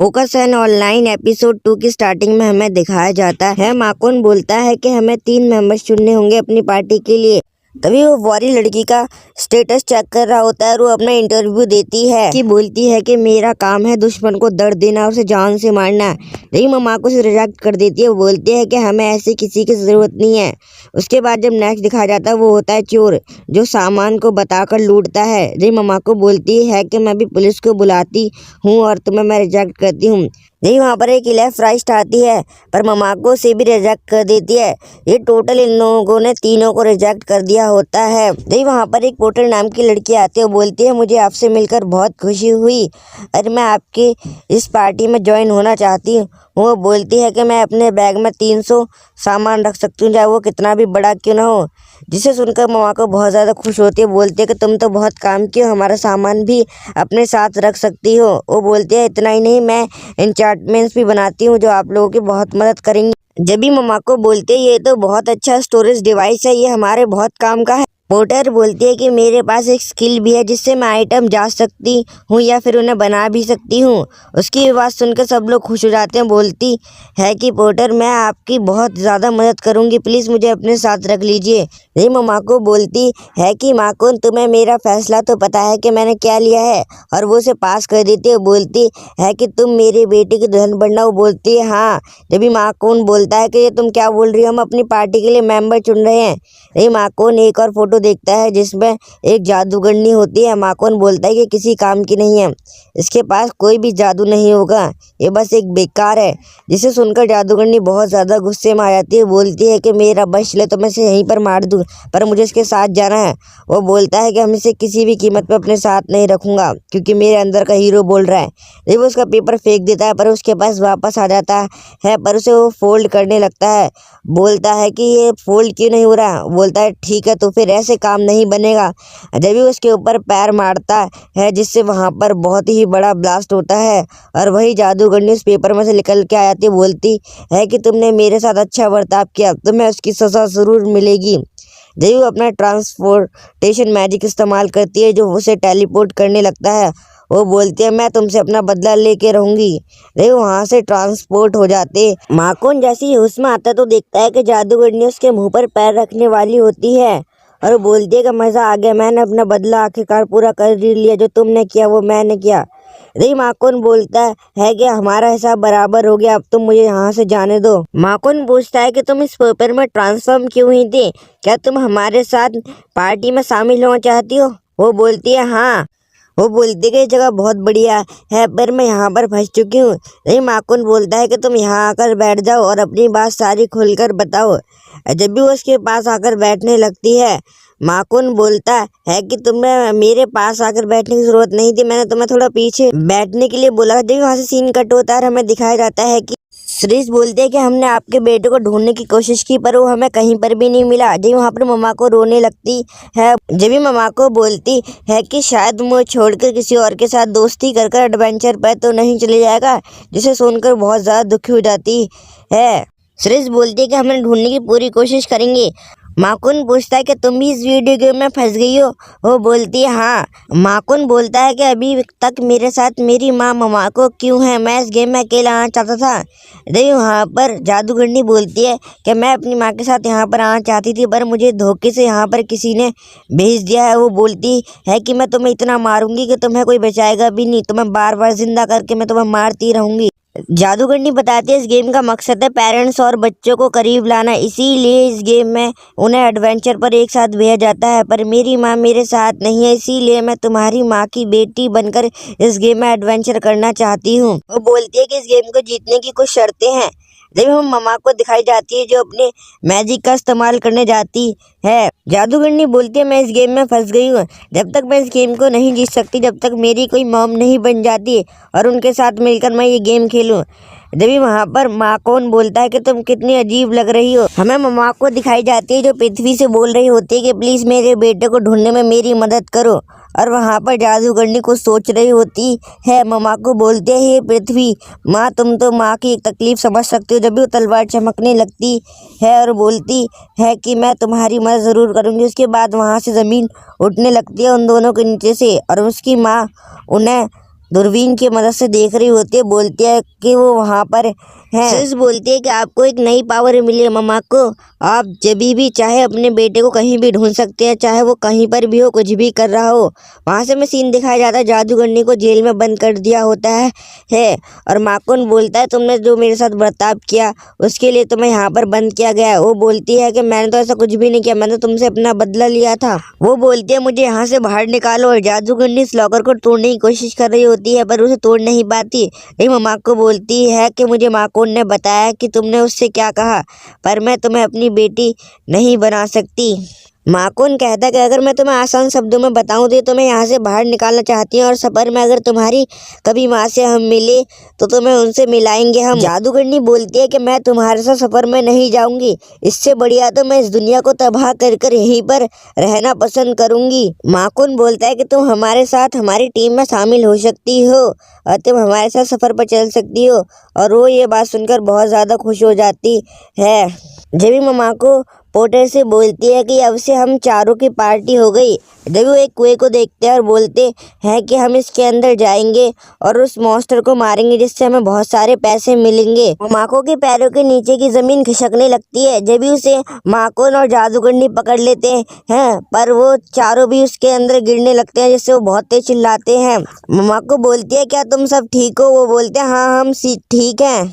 Focus and online episode 2 की starting में हमें दिखाया जाता है माकुन बोलता है कि हमें 3 मेंबर्स चुनने होंगे अपनी पार्टी के लिए। तभी वो वारी लड़की का स्टेटस चेक कर रहा होता है और वो अपना इंटरव्यू देती है कि बोलती है कि मेरा काम है दुश्मन को दर्द देना और उसे जान से मारना। लेकिन ममाको उसे रिजेक्ट कर देती है। वो बोलती है कि हमें ऐसे किसी की ज़रूरत नहीं है। उसके बाद जब नेक्स्ट दिखाया जाता है वो होता है चोर जो सामान को बताकर लूटता है। जब ममाको बोलती है कि मैं भी पुलिस को बुलाती हूँ और तुम्हें मैं रिजेक्ट करती हूँ। यही वहाँ पर एक लेफ्ट राइट आती है पर ममाको से भी रिजेक्ट कर देती है। ये टोटल इन लोगों ने तीनों को रिजेक्ट कर दिया होता है। यही वहाँ पर एक पोर्टर नाम की लड़की आती है। वो बोलती है मुझे आपसे मिलकर बहुत खुशी हुई और मैं आपकी इस पार्टी में ज्वाइन होना चाहती हूँ। वो बोलती है कि मैं अपने बैग में 300 सामान रख सकती हूँ चाहे वो कितना भी बड़ा क्यों ना हो। जिसे सुनकर ममाको बहुत ज़्यादा खुश होती है। बोलती है कि तुम तो बहुत काम की हो, हमारा सामान भी अपने साथ रख सकती हो। वो बोलती है इतना ही नहीं मैं एन्चार्टमेंट्स भी बनाती हूँ जो आप लोगों की बहुत मदद करेंगी। जब भी ममाको बोलते ये तो बहुत अच्छा स्टोरेज डिवाइस है, ये हमारे बहुत काम का है। पोर्टर बोलती है कि मेरे पास एक स्किल भी है जिससे मैं आइटम जा सकती हूँ या फिर उन्हें बना भी सकती हूँ। उसकी बात सुनकर सब लोग खुश हो जाते हैं। बोलती है कि पोर्टर मैं आपकी बहुत ज़्यादा मदद करूँगी, प्लीज़ मुझे अपने साथ रख लीजिए। ये ममाको बोलती है कि माकुन तुम्हें मेरा फैसला तो पता है कि मैंने क्या लिया है और वो उसे पास कर देती है। बोलती है कि तुम मेरे बेटे की दुल्हन बनना। वो बोलती है हाँ। जब भी माकुन बोलता है कि ये तुम क्या बोल रही हो, हम अपनी पार्टी के लिए मेंबर चुन रहे हैं। ये माकुन एक और फोटो देखता है जिसमें एक जादूगरनी होती है। माकुन बोलता है कि किसी काम की नहीं है, इसके पास कोई भी जादू नहीं होगा, ये बस एक बेकार है। जिसे सुनकर जादूगरनी बहुत ज़्यादा गुस्से में आ जाती है। बोलती है कि मेरा बश ले तो मैं इसे यहीं पर मार दूँ पर मुझे इसके साथ जाना है। वो बोलता है कि हम इसे किसी भी कीमत पर अपने साथ नहीं रखूँगा क्योंकि मेरे अंदर का हीरो बोल रहा है। जब वो उसका पेपर फेंक देता है पर उसके पास वापस आ जाता है पर उसे वो फोल्ड करने लगता है। बोलता है कि ये फोल्ड क्यों नहीं हो रहा। बोलता है ठीक है तो फिर ऐसे काम नहीं बनेगा। जब भी उसके ऊपर पैर मारता है जिससे वहाँ पर बहुत ही बड़ा ब्लास्ट होता है और वही जादूगरनी उस पेपर में से निकल के आ जाती है। बोलती है कि तुमने मेरे साथ अच्छा बर्ताव किया, तुम्हें उसकी सज़ा ज़रूर मिलेगी। जब वो अपना ट्रांसपोर्टेशन मैजिक इस्तेमाल करती है जो उसे टेलीपोर्ट करने लगता है। वो बोलती है मैं तुमसे अपना बदला लेके रहूंगी। रे वहाँ से ट्रांसपोर्ट हो जाते। माकुन जैसे ही होश में आता है तो देखता है कि जादूगरनी उसके मुंह पर पैर रखने वाली होती है और वो बोलती है कि मज़ा आ गया, मैंने अपना बदला आखिरकार पूरा कर लिया, जो तुमने किया वो मैंने किया। रे माकुन बोलता है कि हमारा हिसाब बराबर हो गया, अब तुम मुझे यहाँ से जाने दो। माकुन पूछता है कि तुम इस पेपर में ट्रांसफॉर्म क्यों हुई थी, क्या तुम हमारे साथ पार्टी में शामिल होना चाहती हो। वो बोलती है हाँ। वो बोलती है कि ये जगह बहुत बढ़िया है पर मैं यहाँ पर फंस चुकी हूँ। नहीं माकुन बोलता है कि तुम यहाँ आकर बैठ जाओ और अपनी बात सारी खुलकर बताओ। जब भी वो उसके पास आकर बैठने लगती है माकुन बोलता है कि तुम्हें मेरे पास आकर बैठने की जरूरत नहीं थी, मैंने तुम्हें थोड़ा पीछे बैठने के लिए बोला। जब वहाँ से सीन कट होता है और हमें दिखाया जाता है कि श्रीष बोलते हैं कि हमने आपके बेटे को ढूंढने की कोशिश की पर वो हमें कहीं पर भी नहीं मिला। जब वहाँ पर ममा को रोने लगती है। जब भी ममा को बोलती है कि शायद मुझे छोड़कर किसी और के साथ दोस्ती कर कर एडवेंचर पर तो नहीं चले जाएगा, जिसे सुनकर बहुत ज़्यादा दुखी हो जाती है। श्रेष बोलती है कि हमने ढूंढने की पूरी कोशिश करेंगे। माकुन पूछता है कि तुम भी इस वीडियो गेम में फंस गई हो। वो बोलती है हाँ। माकुन बोलता है कि अभी तक मेरे साथ मेरी माँ ममाको क्यों है, मैं इस गेम में अकेला आना चाहता था। लेकिन वहाँ पर जादूगरनी बोलती है कि मैं अपनी माँ के साथ यहाँ पर आना चाहती थी पर मुझे धोखे से यहाँ पर किसी ने भेज दिया है। वो बोलती है कि मैं तुम्हें इतना मारूंगी कि तुम्हें कोई बचाएगा भी नहीं, तुम्हें बार बार जिंदा करके मैं तुम्हें मारती रहूंगी। जादूगरनी बताती है इस गेम का मकसद है पेरेंट्स और बच्चों को करीब लाना, इसीलिए इस गेम में उन्हें एडवेंचर पर एक साथ भेजा जाता है। पर मेरी माँ मेरे साथ नहीं है, इसीलिए मैं तुम्हारी माँ की बेटी बनकर इस गेम में एडवेंचर करना चाहती हूँ। वो बोलती है कि इस गेम को जीतने की कुछ शर्तें हैं। जब हम ममा को दिखाई जाती है जो अपने मैजिक का इस्तेमाल करने जाती है। जादूगरनी बोलती है मैं इस गेम में फंस गई हूँ, जब तक मैं इस गेम को नहीं जीत सकती जब तक मेरी कोई मॉम नहीं बन जाती और उनके साथ मिलकर मैं ये गेम खेलूँ। जब भी वहाँ पर माकुन बोलता है कि तुम कितनी अजीब लग रही हो। हमें ममा को दिखाई जाती है जो पृथ्वी से बोल रही होती है कि प्लीज़ मेरे बेटे को ढूंढने में मेरी मदद करो। और वहाँ पर जादूगरनी को सोच रही होती है। ममा को बोलते हैं पृथ्वी माँ तुम तो माँ की एक तकलीफ समझ सकती हो। जब भी वो तलवार चमकने लगती है और बोलती है कि मैं तुम्हारी मदद ज़रूर करूँगी। उसके बाद वहाँ से ज़मीन उठने लगती है उन दोनों के नीचे से और उसकी माँ उन्हें दूरबीन की मदद से देख रही होती है। बोलती है कि वो वहाँ पर है। सिस बोलती है कि आपको एक नई पावर मिली है मम्मा को, आप जब भी चाहे अपने बेटे को कहीं भी ढूंढ सकते हैं, चाहे वो कहीं पर भी हो, कुछ भी कर रहा हो। वहाँ से हमें सीन दिखाया जाता है जादूगरनी को जेल में बंद कर दिया होता है। और माकुन बोलता है तुमने जो मेरे साथ बर्ताव किया उसके लिए तुम्हें यहाँ पर बंद किया गया है। वो बोलती है कि मैंने तो ऐसा कुछ भी नहीं किया, मैंने तुमसे अपना बदला लिया था। वो बोलती है मुझे यहाँ से बाहर निकालो, और जादूगरनी इस लॉकर को तोड़ने की कोशिश कर रही होती है पर उसे तोड़ नहीं पाती। ये मम्मा को बोलती है कि मुझे माकुन ने बताया कि तुमने उससे क्या कहा, पर मैं तुम्हें अपनी बेटी नहीं बना सकती। माकुन कहता है कि अगर मैं तुम्हें आसान शब्दों में बताऊं तो तुम्हें यहाँ से बाहर निकालना चाहती हैं, और सफर में अगर तुम्हारी कभी माँ से हम मिले तो तुम्हें उनसे मिलाएंगे हम। जादूगरनी बोलती है कि मैं तुम्हारे साथ सफर में नहीं जाऊंगी, इससे बढ़िया तो मैं इस दुनिया को तबाह कर कर यहीं पर रहना पसंद करूंगी। माकुन बोलता है कि तुम हमारे साथ हमारी टीम में शामिल हो सकती हो और तुम हमारे साथ सफर पर चल सकती हो। और वो ये बात सुनकर बहुत ज़्यादा खुश हो जाती है। जब भी मम्मा को पोर्टर से बोलती है कि अब से हम चारों की पार्टी हो गई। जब वो एक कुएं को देखते हैं और बोलते हैं कि हम इसके अंदर जाएंगे और उस मॉन्स्टर को मारेंगे जिससे हमें बहुत सारे पैसे मिलेंगे। माको के पैरों के नीचे की जमीन खिसकने लगती है। जब भी उसे माकुन और जादूगरनी पकड़ लेते हैं पर वो चारों भी उसके अंदर गिरने लगते हैं जिससे वो बहुत तेज चिल्लाते हैं। मम्मा को बोलती है क्या तुम सब ठीक हो? वो बोलते हैं हाँ हम ठीक हैं।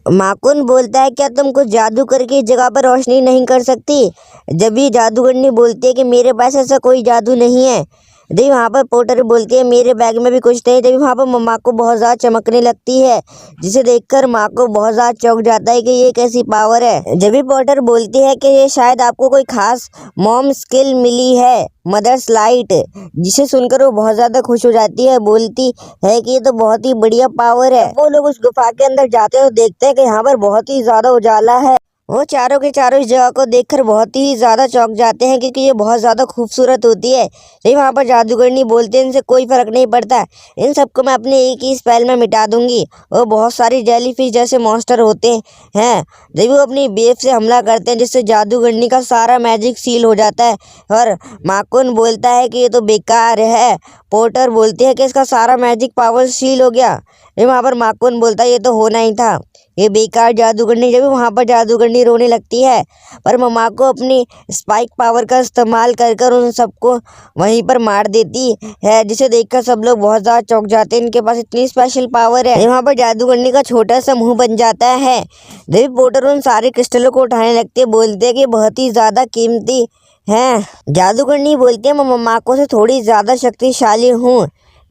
माकुन बोलता है क्या तुम कुछ जादू करके इस जगह पर रोशनी नहीं कर सकती? जब भी जादूगरनी बोलती है कि मेरे पास ऐसा कोई जादू नहीं है। जब वहाँ पर पोर्टर बोलती है मेरे बैग में भी कुछ नहीं। जब वहाँ पर मम्मा को बहुत ज़्यादा चमकने लगती है जिसे देखकर माँ को बहुत ज़्यादा चौंक जाता है कि ये कैसी पावर है। जब भी पोर्टर बोलती है कि ये शायद आपको कोई खास मॉम स्किल मिली है, मदर्स लाइट, जिसे सुनकर वो बहुत ज़्यादा खुश हो जाती है। बोलती है कि ये तो बहुत ही बढ़िया पावर है। वो लोग उस गुफा के अंदर जाते हैं और देखते हैं कि यहाँ पर बहुत ही ज़्यादा उजाला है। वो चारों के चारों इस जगह को देखकर बहुत ही ज़्यादा चौंक जाते हैं क्योंकि ये बहुत ज़्यादा खूबसूरत होती है। जब वहाँ पर जादूगरनी बोलते हैं इनसे कोई फ़र्क नहीं पड़ता, इन सबको मैं अपने एक ही स्पेल में मिटा दूंगी। और बहुत सारी जेलीफिश जैसे मॉन्स्टर होते हैं। जब वो अपनी वेव से हमला करते हैं जिससे जादूगरनी का सारा मैजिक सील हो जाता है। और माकुन बोलता है कि ये तो बेकार है। पोर्टर बोलती है कि इसका सारा मैजिक पावर सील हो गया। वहाँ पर माकुन बोलता है ये तो होना ही था, ये बेकार जादूगरनी। जब वहाँ पर जादूगरनी रोने लगती है पर मम्मा को अपनी स्पाइक पावर का इस्तेमाल कर कर उन सबको वहीं पर मार देती है, जिसे देखकर सब लोग बहुत ज़्यादा चौंक जाते हैं। इनके पास इतनी स्पेशल पावर है। वहाँ पर जादूगरनी का छोटा सा मुंह बन जाता है। जब पोर्टर उन सारे क्रिस्टलों को उठाने लगते हैं बोलते हैं कि बहुत ही ज़्यादा कीमती हैं। जादूगरनी बोलती है मैं मम्मा को से थोड़ी ज़्यादा शक्तिशाली हूँ।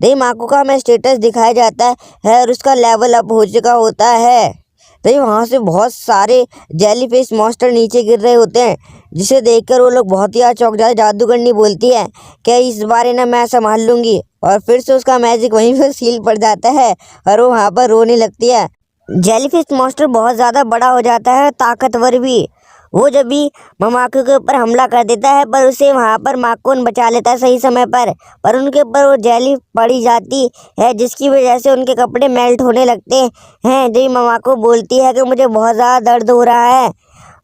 नहीं माको का हमें स्टेटस दिखाया जाता है और उसका लेवल अप हो चुका होता है। तो वहाँ से बहुत सारे जेलीफिश मॉन्स्टर नीचे गिर रहे होते हैं जिसे देखकर वो लोग बहुत ही चौंक जाते। जादूगरनी बोलती है कि इस बार ना मैं संभाल लूँगी, और फिर से उसका मैजिक वहीं पर सील पड़ जाता है और वो वहाँ पर रोने लगती है। जेलीफिश मॉन्स्टर बहुत ज़्यादा बड़ा हो जाता है, ताकतवर भी। वो जब भी ममाको के ऊपर हमला कर देता है पर उसे वहाँ पर माकुन बचा लेता है सही समय पर उनके ऊपर वो जेली पड़ी जाती है जिसकी वजह से उनके कपड़े मेल्ट होने लगते हैं। जब ममाको बोलती है कि मुझे बहुत ज़्यादा दर्द हो रहा है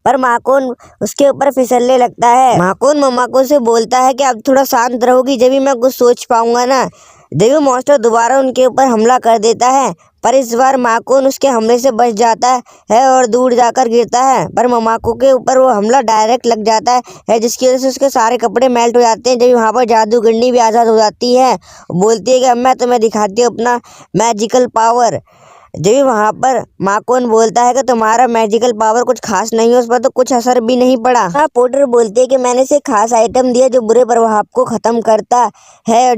पर माकुन उसके ऊपर फिसलने लगता है। माकुन ममाको से बोलता है कि अब थोड़ा शांत रहोगी जब भी मैं कुछ सोच पाऊंगा ना। जब भी मॉन्स्टर दोबारा उनके ऊपर हमला कर देता है पर इस बार माकुन उसके हमले से बच जाता है और दूर जाकर गिरता है, पर ममाको के ऊपर वो हमला डायरेक्ट लग जाता है जिसकी वजह से उसके सारे कपड़े मेल्ट हो जाते हैं। जब वहाँ पर जादूगरनी भी आज़ाद हो जाती है, बोलती है कि अब मैं तुम्हें दिखाती हूँ अपना मैजिकल पावर। जब वहाँ पर माकुन बोलता है कि तुम्हारा मैजिकल पावर कुछ खास नहीं है, उस पर तो कुछ असर भी नहीं पड़ा। पोर्टर बोलती है कि मैंने इसे खास आइटम दिया जो बुरे प्रभाव को खत्म करता है।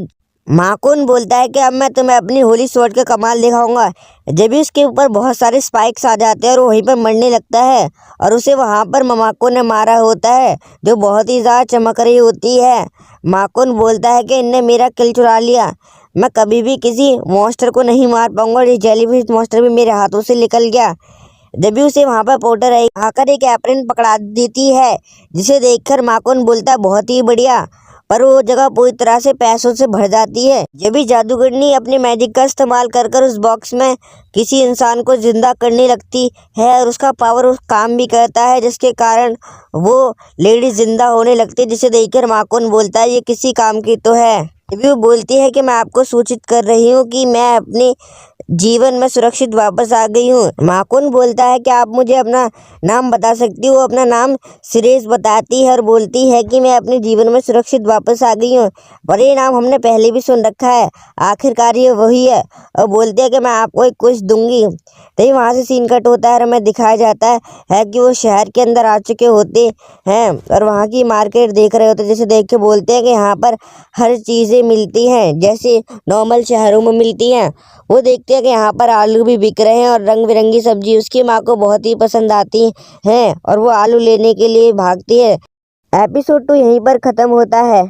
माकुन बोलता है कि अब मैं तुम्हें अपनी होली स्वॉर्ड का कमाल दिखाऊंगा। जब भी उसके ऊपर बहुत सारे स्पाइक्स आ जाते हैं और वहीं पर मरने लगता है और उसे वहाँ पर ममाको ने मारा होता है जो बहुत ही ज़्यादा चमक रही होती है। माकुन बोलता है कि इनने मेरा किल चुरा लिया, मैं कभी भी किसी मॉन्स्टर को नहीं मार पाऊंगा और ये जेलीफिश मॉन्स्टर भी मेरे हाथों से निकल गया। जब भी उसे वहाँ पर पोर्टर आकर एक एप्रन पकड़ा देती है जिसे देखकर माकुन बोलता है बहुत ही बढ़िया, पर वो जगह पूरी तरह से पैसों से भर जाती है। जब भी जादूगरनी अपने मैजिक का इस्तेमाल कर कर उस बॉक्स में किसी इंसान को जिंदा करने लगती है और उसका पावर उस काम भी करता है जिसके कारण वो लेडी जिंदा होने लगती है, जिसे देखकर माकुन बोलता है ये किसी काम की तो है। तभी वो बोलती है कि मैं आपको सूचित कर रही हूँ कि मैं अपने जीवन में सुरक्षित वापस आ गई हूँ। माकुन बोलता है कि आप मुझे अपना नाम बता सकती हो। अपना नाम सिरेश बताती है और बोलती है कि मैं अपने जीवन में सुरक्षित वापस आ गई हूँ और ये नाम हमने पहले भी सुन रखा है, आखिरकार ये वही है। और बोलती है कि मैं आपको एक कुछ दूंगी। तभी वहाँ से सीन कट होता है और हमें दिखाया जाता है कि वो शहर के अंदर आ चुके होते हैं और वहाँ की मार्केट देख रहे होते हैं। जैसे देख के बोलते हैं कि यहाँ पर हर चीज़ें मिलती हैं जैसे नॉर्मल शहरों में मिलती हैं। वो देखते हैं कि यहाँ पर आलू भी बिक रहे हैं और रंग बिरंगी सब्जी उसकी माँ को बहुत ही पसंद आती हैं और वो आलू लेने के लिए भागती है। एपिसोड 2 यहीं पर ख़त्म होता है।